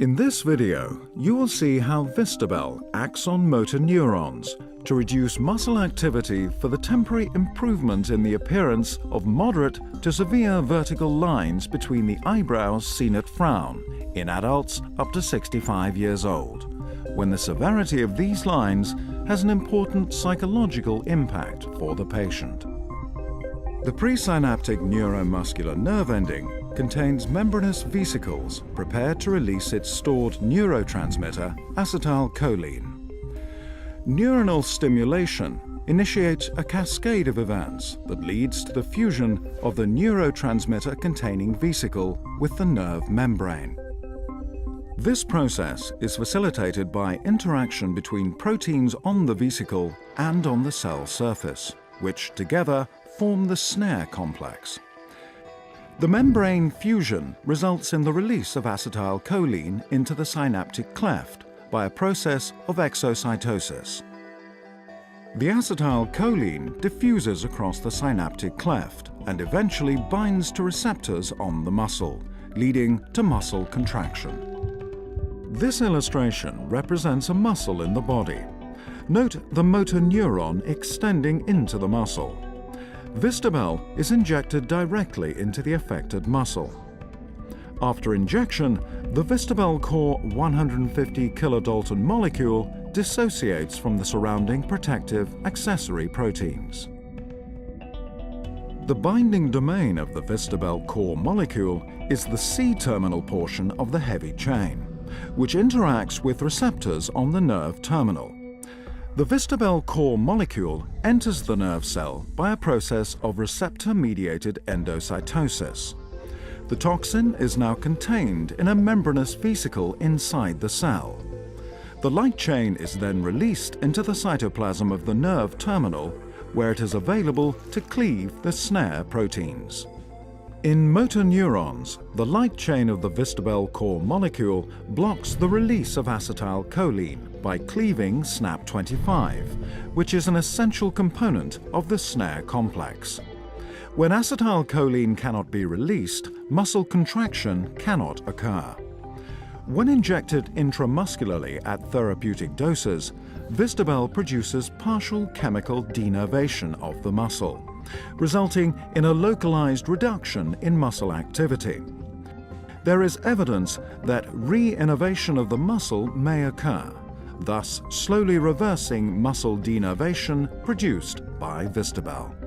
In this video, you will see how Vistabel acts on motor neurons to reduce muscle activity for the temporary improvement in the appearance of moderate to severe vertical lines between the eyebrows seen at frown in adults up to 65 years old, when the severity of these lines has an important psychological impact for the patient. The presynaptic neuromuscular nerve ending contains membranous vesicles prepared to release its stored neurotransmitter acetylcholine. Neuronal stimulation initiates a cascade of events that leads to the fusion of the neurotransmitter containing vesicle with the nerve membrane. This process is facilitated by interaction between proteins on the vesicle and on the cell surface, which together form the snare complex. The membrane fusion results in the release of acetylcholine into the synaptic cleft by a process of exocytosis. The acetylcholine diffuses across the synaptic cleft and eventually binds to receptors on the muscle, leading to muscle contraction. This illustration represents a muscle in the body. Note the motor neuron extending into the muscle. Vistabel is injected directly into the affected muscle. After injection, the Vistabel core 150 kilodalton molecule dissociates from the surrounding protective accessory proteins. The binding domain of the Vistabel core molecule is the C-terminal portion of the heavy chain, which interacts with receptors on the nerve terminal. The Vistabel core molecule enters the nerve cell by a process of receptor-mediated endocytosis. The toxin is now contained in a membranous vesicle inside the cell. The light chain is then released into the cytoplasm of the nerve terminal, where it is available to cleave the snare proteins. In motor neurons, the light chain of the Vistabel core molecule blocks the release of acetylcholine by cleaving SNAP25, which is an essential component of the snare complex. When acetylcholine cannot be released, muscle contraction cannot occur. When injected intramuscularly at therapeutic doses, Vistabel produces partial chemical denervation of the muscle, resulting in a localized reduction in muscle activity. There is evidence that re-innervation of the muscle may occur, thus slowly reversing muscle denervation produced by Vistabel.